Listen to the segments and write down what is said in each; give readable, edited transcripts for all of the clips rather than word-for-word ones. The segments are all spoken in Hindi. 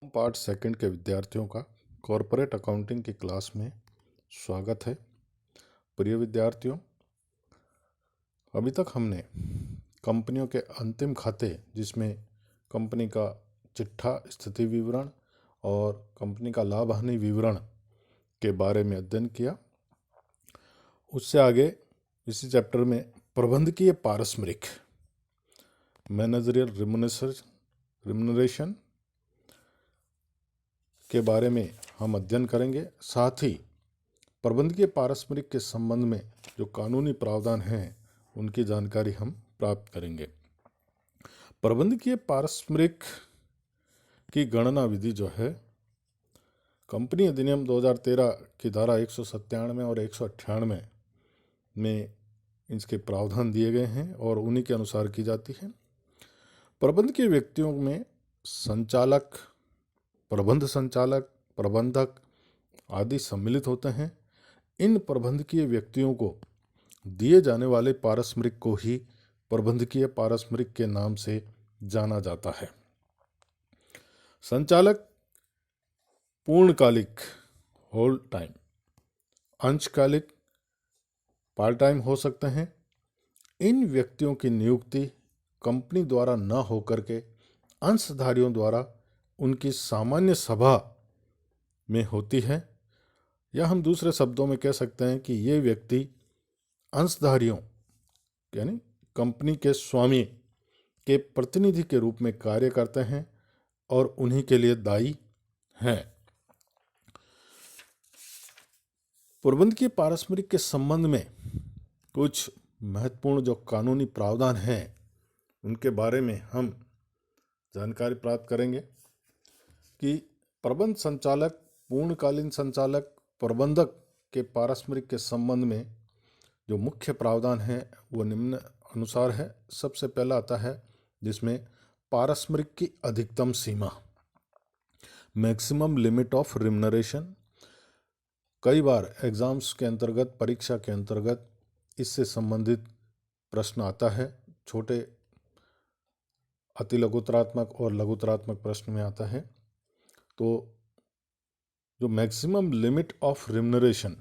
पार्ट सेकंड के विद्यार्थियों का कॉरपोरेट अकाउंटिंग की क्लास में स्वागत है। प्रिय विद्यार्थियों, अभी तक हमने कंपनियों के अंतिम खाते जिसमें कंपनी का चिट्ठा स्थिति विवरण और कंपनी का लाभ हानि विवरण के बारे में अध्ययन किया। उससे आगे इसी चैप्टर में प्रबंधकीय पारस्परिक मैनेजरियल रिम्यूनरेशन के बारे में हम अध्ययन करेंगे। साथ ही प्रबंधकीय पारस्परिक के संबंध में जो कानूनी प्रावधान हैं उनकी जानकारी हम प्राप्त करेंगे। प्रबंधकीय पारस्परिक की गणना विधि जो है कंपनी अधिनियम 2013 की धारा 197 और 198 में इसके प्रावधान दिए गए हैं और उन्हीं के अनुसार की जाती है। प्रबंधकीय व्यक्तियों में संचालक, प्रबंध संचालक, प्रबंधक आदि सम्मिलित होते हैं। इन प्रबंधकीय व्यक्तियों को दिए जाने वाले पारस्परिक को ही प्रबंधकीय पारस्परिक के नाम से जाना जाता है। संचालक पूर्णकालिक होल टाइम, अंशकालिक पार्ट टाइम हो सकते हैं। इन व्यक्तियों की नियुक्ति कंपनी द्वारा न होकर के अंशधारियों द्वारा उनकी सामान्य सभा में होती है, या हम दूसरे शब्दों में कह सकते हैं कि ये व्यक्ति अंशधारियों यानी कंपनी के स्वामी के प्रतिनिधि के रूप में कार्य करते हैं और उन्हीं के लिए दायी हैं। प्रबंधकीय पारस्परिक के संबंध में कुछ महत्वपूर्ण जो कानूनी प्रावधान हैं उनके बारे में हम जानकारी प्राप्त करेंगे कि प्रबंध संचालक, पूर्णकालीन संचालक, प्रबंधक के पारस्परिक के संबंध में जो मुख्य प्रावधान है वो निम्न अनुसार है। सबसे पहला आता है जिसमें पारस्परिक की अधिकतम सीमा, मैक्सिमम लिमिट ऑफ रिम्यूनरेशन। कई बार एग्जाम्स के अंतर्गत, परीक्षा के अंतर्गत इससे संबंधित प्रश्न आता है। छोटे अति लघुतरात्मक और लघुतरात्मक प्रश्न में आता है। तो जो मैक्सिमम लिमिट ऑफ रिम्यूनरेशन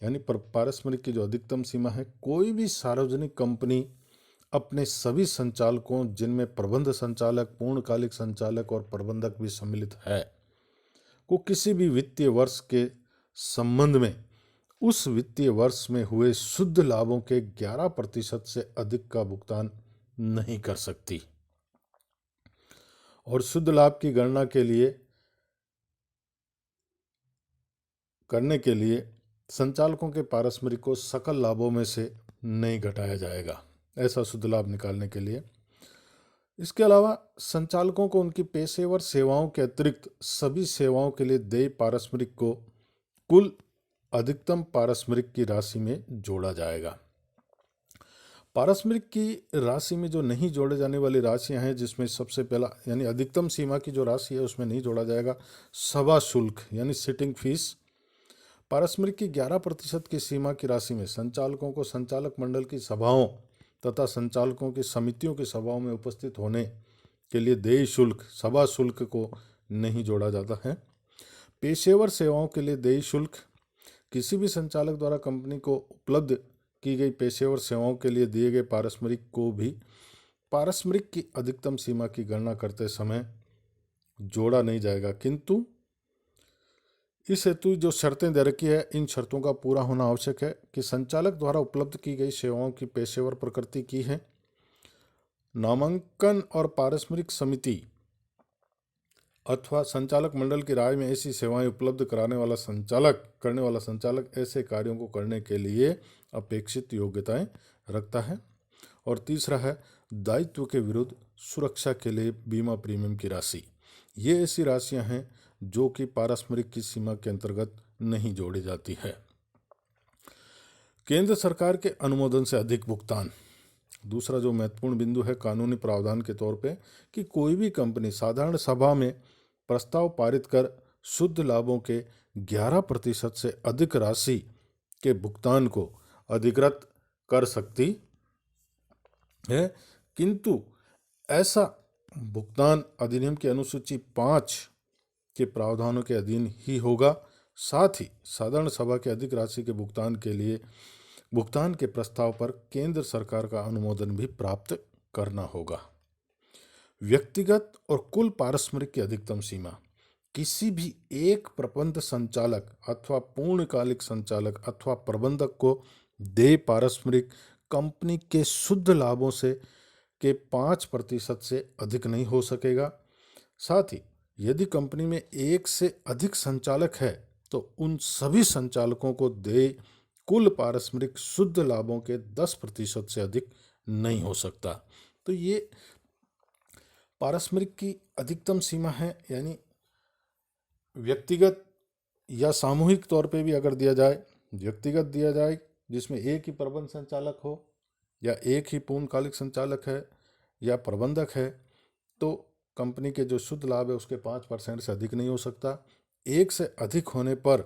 यानी पारस्परिक की जो अधिकतम सीमा है, कोई भी सार्वजनिक कंपनी अपने सभी संचालकों, जिनमें प्रबंध संचालक, पूर्णकालिक संचालक और प्रबंधक भी सम्मिलित है, को किसी भी वित्तीय वर्ष के संबंध में उस वित्तीय वर्ष में हुए शुद्ध लाभों के 11% से अधिक का भुगतान नहीं कर सकती। और शुद्ध लाभ की गणना करने के लिए संचालकों के पारस्परिक को सकल लाभों में से नहीं घटाया जाएगा, ऐसा शुद्ध लाभ निकालने के लिए। इसके अलावा संचालकों को उनकी पेशेवर सेवाओं के अतिरिक्त सभी सेवाओं के लिए देय पारस्परिक को कुल अधिकतम पारस्परिक की राशि में जोड़ा जाएगा। पारस्परिक की राशि में जो नहीं जोड़े जाने वाली राशियां हैं, जिसमें सबसे पहला यानी अधिकतम सीमा की जो राशि है उसमें नहीं जोड़ा जाएगा सभा शुल्क यानी सिटिंग फीस। पारस्परिक की 11% की सीमा की राशि में संचालकों को संचालक मंडल की सभाओं तथा संचालकों की समितियों की सभाओं में उपस्थित होने के लिए देय शुल्क, सभा शुल्क को नहीं जोड़ा जाता है। पेशेवर सेवाओं के लिए देय शुल्क, किसी भी संचालक द्वारा कंपनी को उपलब्ध की गई पेशेवर सेवाओं के लिए दिए गए पारस्परिक को भी पारस्परिक की अधिकतम सीमा की गणना करते समय जोड़ा नहीं जाएगा। किंतु इस हेतु जो शर्तें दे रखी है, इन शर्तों का पूरा होना आवश्यक है कि संचालक द्वारा उपलब्ध की गई सेवाओं की पेशेवर प्रकृति की है, नामांकन और पारस्परिक समिति अथवा संचालक मंडल की राय में ऐसी सेवाएं उपलब्ध करने वाला संचालक ऐसे कार्यों को करने के लिए अपेक्षित योग्यताएं रखता है। और तीसरा है दायित्व के विरुद्ध सुरक्षा के लिए बीमा प्रीमियम की राशि। ये ऐसी राशियां हैं जो कि पारस्परिक की सीमा के अंतर्गत नहीं जोड़ी जाती है। केंद्र सरकार के अनुमोदन से अधिक भुगतान, दूसरा जो महत्वपूर्ण बिंदु है कानूनी प्रावधान के तौर पे, कि कोई भी कंपनी साधारण सभा में प्रस्ताव पारित कर शुद्ध लाभों के 11% से अधिक राशि के भुगतान को अधिकृत कर सकती है। किंतु ऐसा भुगतान अधिनियम की अनुसूची 5 के प्रावधानों के अधीन ही होगा। साथ ही साधारण सभा के अधिक राशि के भुगतान के लिए भुगतान के प्रस्ताव पर केंद्र सरकार का अनुमोदन भी प्राप्त करना होगा। व्यक्तिगत और कुल पारस्परिक की अधिकतम सीमा किसी भी एक प्रबंध संचालक अथवा पूर्णकालिक संचालक अथवा प्रबंधक को देय पारस्परिक कंपनी के शुद्ध लाभों से के 5% से अधिक नहीं हो सकेगा। साथ ही यदि कंपनी में एक से अधिक संचालक है तो उन सभी संचालकों को देय कुल पारस्परिक शुद्ध लाभों के 10% से अधिक नहीं हो सकता। तो ये पारस्परिक की अधिकतम सीमा है, यानी व्यक्तिगत या सामूहिक तौर पे भी अगर दिया जाए, व्यक्तिगत दिया जाए जिसमें एक ही प्रबंध संचालक हो या एक ही पूर्णकालिक संचालक है या प्रबंधक है, तो कंपनी के जो शुद्ध लाभ है उसके 5% से अधिक नहीं हो सकता। एक से अधिक होने पर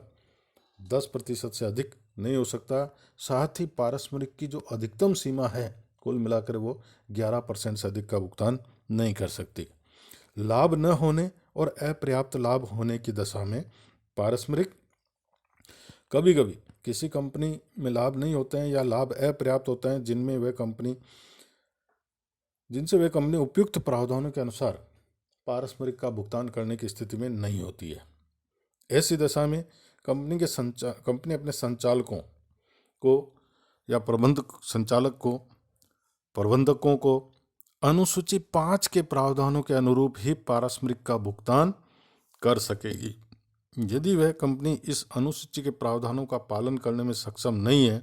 10% से अधिक नहीं हो सकता। साथ ही पारस्परिक की जो अधिकतम सीमा है कुल मिलाकर वो 11% से अधिक का भुगतान नहीं कर सकती। लाभ न होने और अपर्याप्त लाभ होने की दशा में पारस्परिक कभी कभी किसी कंपनी में लाभ नहीं होते हैं या लाभ अपर्याप्त होते हैं जिनसे वे कंपनी उपयुक्त प्रावधानों के अनुसार पारस्परिक का भुगतान करने की स्थिति में नहीं होती है। ऐसी दशा में कंपनी अपने संचालकों को या प्रबंधकों को अनुसूची 5 के प्रावधानों के अनुरूप ही पारस्परिक का भुगतान कर सकेगी। यदि वह कंपनी इस अनुसूची के प्रावधानों का पालन करने में सक्षम नहीं है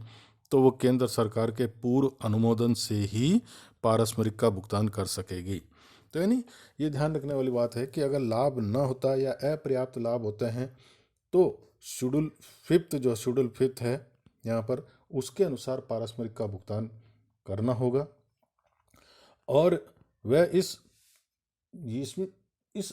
तो वो केंद्र सरकार के पूर्व अनुमोदन से ही पारस्परिक का भुगतान कर सकेगी। तो यानी ये ध्यान रखने वाली बात है कि अगर लाभ न होता या अपर्याप्त लाभ होते हैं तो शेड्यूल 5 है यहाँ पर, उसके अनुसार पारस्परिक का भुगतान करना होगा। और वह इस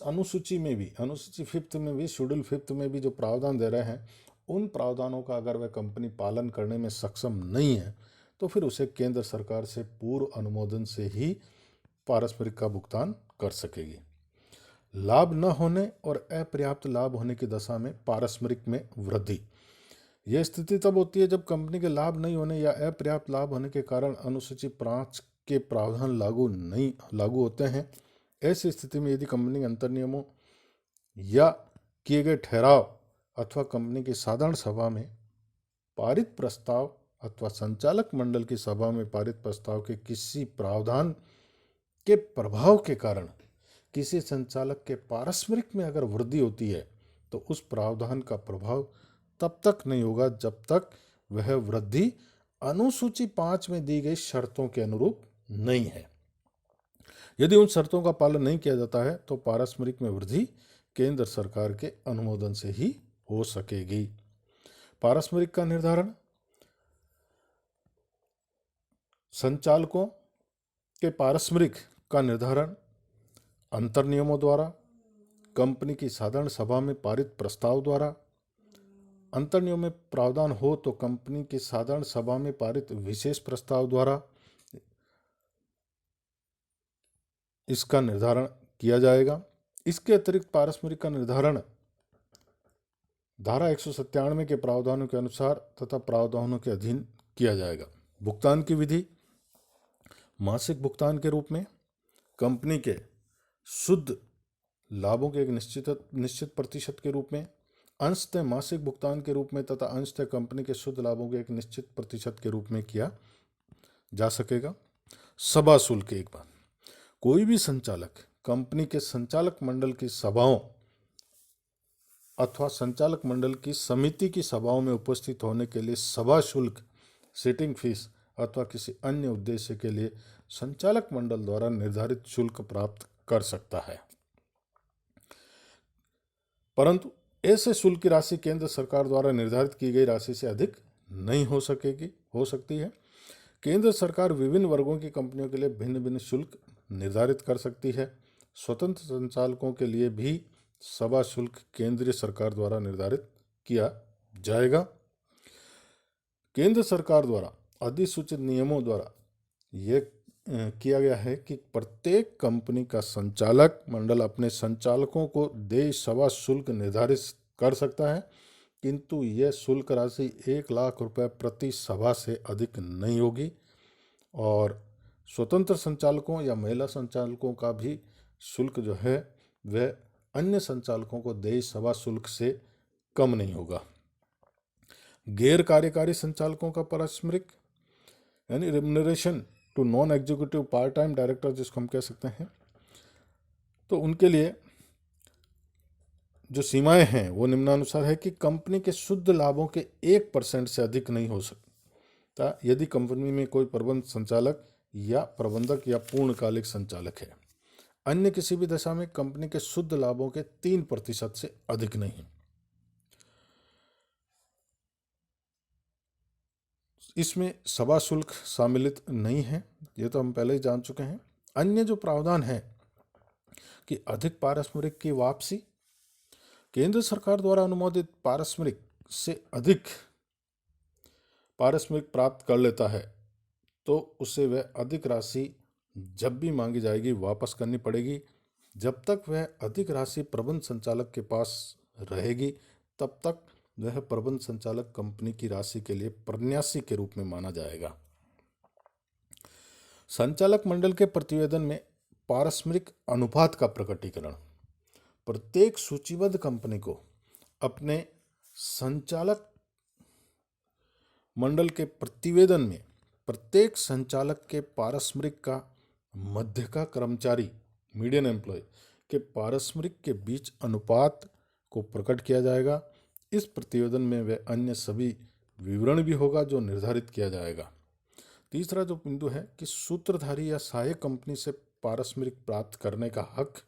अनुसूची में भी, अनुसूची 5 में भी, शेड्यूल 5 में भी जो प्रावधान दे रहे हैं उन प्रावधानों का अगर वह कंपनी पालन करने में सक्षम नहीं है तो फिर उसे केंद्र सरकार से पूर्व अनुमोदन से ही पारस्परिक का भुगतान कर सकेगी। लाभ न होने और अपर्याप्त लाभ होने की दशा में पारस्परिक में वृद्धि, यह स्थिति तब होती है जब कंपनी के लाभ नहीं होने या अपर्याप्त लाभ होने के कारण अनुसूची 5 के प्रावधान लागू होते हैं। ऐसी स्थिति में यदि कंपनी के अंतर नियमों या किए गए ठहराव अथवा कंपनी की साधारण सभा में पारित प्रस्ताव अथवा संचालक मंडल की सभा में पारित प्रस्ताव के किसी प्रावधान के प्रभाव के कारण किसी संचालक के पारस्परिक में अगर वृद्धि होती है तो उस प्रावधान का प्रभाव तब तक नहीं होगा जब तक वह वृद्धि अनुसूची 5 में दी गई शर्तों के अनुरूप नहीं है। यदि उन शर्तों का पालन नहीं किया जाता है तो पारस्परिक में वृद्धि केंद्र सरकार के अनुमोदन से ही हो सकेगी। पारस्परिक का निर्धारण संचालकों के पारस्परिक का निर्धारण अंतर नियमों द्वारा, कंपनी की साधारण सभा में पारित प्रस्ताव द्वारा, अंतर नियम में प्रावधान हो तो कंपनी की साधारण सभा में पारित विशेष प्रस्ताव द्वारा इसका निर्धारण किया जाएगा। इसके अतिरिक्त पारस्परिक का निर्धारण धारा 197 के प्रावधानों के अनुसार तथा प्रावधानों के अधीन किया जाएगा। भुगतान की विधि मासिक भुगतान के रूप में, कंपनी के शुद्ध लाभों के एक निश्चित प्रतिशत के रूप में, अंशतः मासिक भुगतान के रूप में तथा अंशतः कंपनी के शुद्ध लाभों के एक निश्चित प्रतिशत के रूप में किया जा सकेगा। सभा शुल्क, एक बार कोई भी संचालक कंपनी के संचालक मंडल की सभाओं अथवा संचालक मंडल की समिति की सभाओं में उपस्थित होने के लिए सभा शुल्क, सिटिंग फीस अथवा किसी अन्य उद्देश्य के लिए संचालक मंडल द्वारा निर्धारित शुल्क प्राप्त कर सकता है, परंतु ऐसे शुल्क की राशि केंद्र सरकार द्वारा निर्धारित की गई राशि से अधिक नहीं हो सकती है। केंद्र सरकार विभिन्न वर्गों की कंपनियों के लिए भिन्न भिन्न शुल्क निर्धारित कर सकती है। स्वतंत्र संचालकों के लिए भी सभा शुल्क केंद्रीय सरकार द्वारा निर्धारित किया जाएगा। केंद्र सरकार द्वारा अधिसूचित नियमों द्वारा यह किया गया है कि प्रत्येक कंपनी का संचालक मंडल अपने संचालकों को देय सभा शुल्क निर्धारित कर सकता है, किंतु यह शुल्क राशि 1 लाख रुपए प्रति सभा से अधिक नहीं होगी। और स्वतंत्र संचालकों या महिला संचालकों का भी शुल्क जो है वह अन्य संचालकों को देय सभा शुल्क से कम नहीं होगा। गैर कार्यकारी संचालकों का पारस्परिक यानी remuneration to non executive part time director जिसको हम कह सकते हैं, तो उनके लिए जो सीमाएं हैं वो निम्नानुसार है कि कंपनी के शुद्ध लाभों के 1% से अधिक नहीं हो सकता यदि कंपनी में कोई प्रबंध संचालक या प्रबंधक या पूर्णकालिक संचालक है। अन्य किसी भी दशा में कंपनी के शुद्ध लाभों के 3% से अधिक नहीं। इसमें सभा शुल्क सम्मिलित नहीं है, ये तो हम पहले ही जान चुके हैं। अन्य जो प्रावधान है कि अधिक पारस्परिक की वापसी, केंद्र सरकार द्वारा अनुमोदित पारस्परिक से अधिक पारस्परिक प्राप्त कर लेता है तो उसे वह अधिक राशि जब भी मांगी जाएगी वापस करनी पड़ेगी। जब तक वह अधिक राशि प्रबंध संचालक के पास रहेगी तब तक वह प्रबंध संचालक कंपनी की राशि के लिए प्रन्यासी के रूप में माना जाएगा। संचालक मंडल के प्रतिवेदन में पारस्परिक अनुपात का प्रकटीकरण। प्रत्येक सूचीबद्ध कंपनी को अपने संचालक मंडल के प्रतिवेदन में प्रत्येक संचालक के पारस्परिक का मध्य का कर्मचारी मीडियन एम्प्लॉय के पारस्परिक के बीच अनुपात को प्रकट किया जाएगा। इस प्रतिवेदन में वह अन्य सभी विवरण भी होगा जो निर्धारित किया जाएगा। तीसरा जो बिंदु है कि सूत्रधारी या सहायक कंपनी से पारस्परिक प्राप्त करने का हक।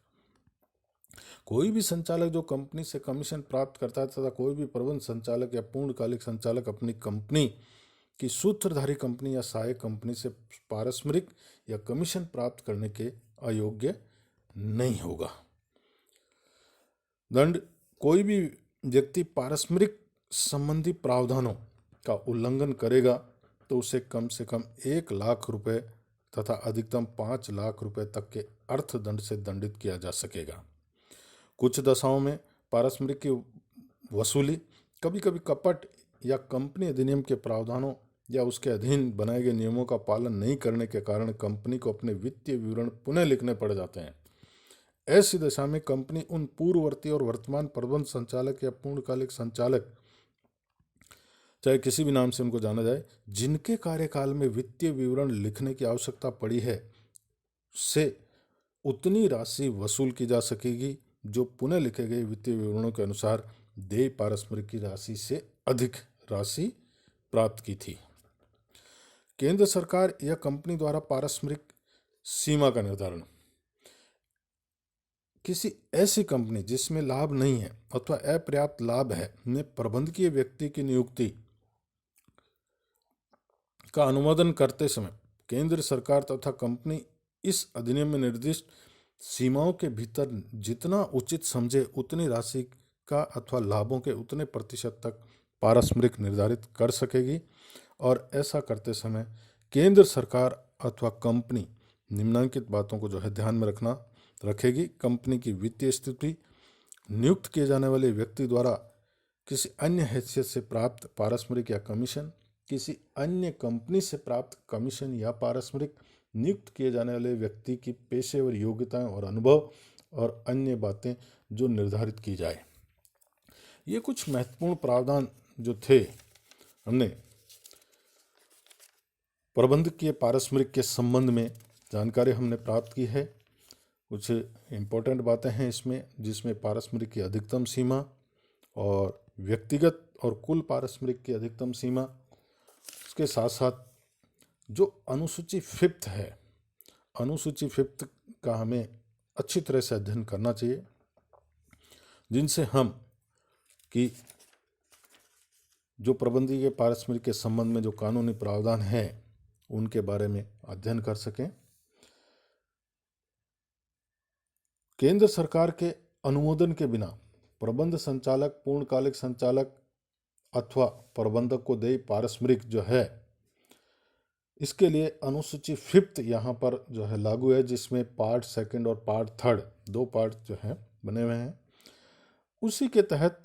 कोई भी संचालक जो कंपनी से कमीशन प्राप्त करता है तथा कोई भी प्रबंध संचालक या पूर्णकालिक संचालक अपनी कंपनी की सूत्रधारी कंपनी या सहायक कंपनी से पारस्परिक या कमीशन प्राप्त करने के अयोग्य नहीं होगा। दंड। कोई भी व्यक्ति पारस्परिक संबंधी प्रावधानों का उल्लंघन करेगा तो उसे कम से कम 1 लाख रुपए तथा अधिकतम 5 लाख रुपए तक के अर्थदंड से दंडित किया जा सकेगा। कुछ दशाओं में पारस्परिक की वसूली कभी कभी कपट या कंपनी अधिनियम के प्रावधानों या उसके अधीन बनाए गए नियमों का पालन नहीं करने के कारण कंपनी को अपने वित्तीय विवरण पुनः लिखने पड़ जाते हैं। ऐसी दशा में कंपनी उन पूर्ववर्ती और वर्तमान प्रबंध संचालक या पूर्णकालिक संचालक, चाहे किसी भी नाम से उनको जाना जाए, जिनके कार्यकाल में वित्तीय विवरण लिखने की आवश्यकता पड़ी है, से उतनी राशि वसूल की जा सकेगी जो पुनः लिखे गए वित्तीय विवरणों के अनुसार देय पारस्परिक की राशि से अधिक राशि प्राप्त की थी। केंद्र सरकार या कंपनी द्वारा पारस्परिक सीमा का निर्धारण। किसी ऐसी कंपनी जिसमें लाभ नहीं है अथवा अपर्याप्त लाभ है में प्रबंधकीय व्यक्ति की नियुक्ति का अनुमोदन करते समय केंद्र सरकार तथा कंपनी इस अधिनियम में निर्दिष्ट सीमाओं के भीतर जितना उचित समझे उतनी राशि का अथवा लाभों के उतने प्रतिशत तक पारस्परिक निर्धारित कर सकेगी। और ऐसा करते समय केंद्र सरकार अथवा कंपनी निम्नलिखित बातों को जो है ध्यान में रखेगी। कंपनी की वित्तीय स्थिति, नियुक्त किए जाने वाले व्यक्ति द्वारा किसी अन्य हैसियत से प्राप्त पारस्परिक या कमीशन, किसी अन्य कंपनी से प्राप्त कमीशन या पारस्परिक, नियुक्त किए जाने वाले व्यक्ति की पेशेवर योग्यताएं और अनुभव और अन्य बातें जो निर्धारित की जाए। ये कुछ महत्वपूर्ण प्रावधान जो थे हमने प्रबंधकीय पारस्परिक के संबंध में जानकारी हमने प्राप्त की है। कुछ इम्पोर्टेंट बातें हैं इसमें, जिसमें पारस्परिक की अधिकतम सीमा और व्यक्तिगत और कुल पारस्परिक की अधिकतम सीमा, उसके साथ साथ जो अनुसूची फिफ्थ है, अनुसूची फिफ्थ का हमें अच्छी तरह से अध्ययन करना चाहिए, जिनसे हम कि जो प्रबंधकीय पारस्परिक के संबंध में जो कानूनी प्रावधान हैं उनके बारे में अध्ययन कर सकें। केंद्र सरकार के अनुमोदन के बिना प्रबंध संचालक, पूर्णकालिक संचालक अथवा प्रबंधक को देय पारस्परिक जो है इसके लिए अनुसूची 5 यहाँ पर जो है लागू है, जिसमें पार्ट 2 और पार्ट 3 दो पार्ट जो है बने हुए हैं। उसी के तहत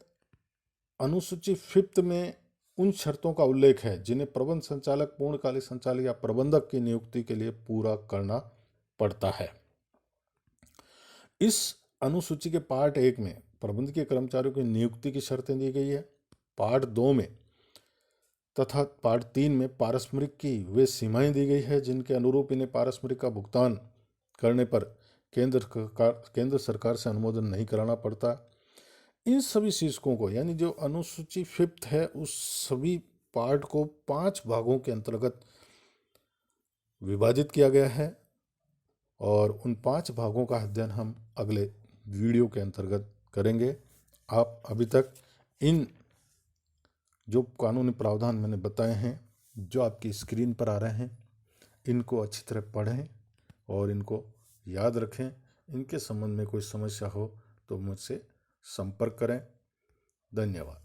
अनुसूची 5 में उन शर्तों का उल्लेख है जिन्हें प्रबंध संचालक, पूर्णकालिक संचालक या प्रबंधक की नियुक्ति के लिए पूरा करना पड़ता है। इस अनुसूची के पार्ट 1 में प्रबंधकीय कर्मचारियों की नियुक्ति की शर्तें दी गई है। पार्ट 2 में तथा पार्ट 3 में पारस्परिक की वे सीमाएं दी गई है जिनके अनुरूप इन्हें पारस्परिक का भुगतान करने पर केंद्र सरकार से अनुमोदन नहीं कराना पड़ता। इन सभी शीर्षकों को, यानी जो अनुसूची 5 है, उस सभी पार्ट को 5 भागों के अंतर्गत विभाजित किया गया है और उन 5 भागों का अध्ययन हम अगले वीडियो के अंतर्गत करेंगे। आप अभी तक इन जो कानूनी प्रावधान मैंने बताए हैं, जो आपकी स्क्रीन पर आ रहे हैं, इनको अच्छी तरह पढ़ें और इनको याद रखें। इनके संबंध में कोई समस्या हो तो मुझसे संपर्क करें। धन्यवाद।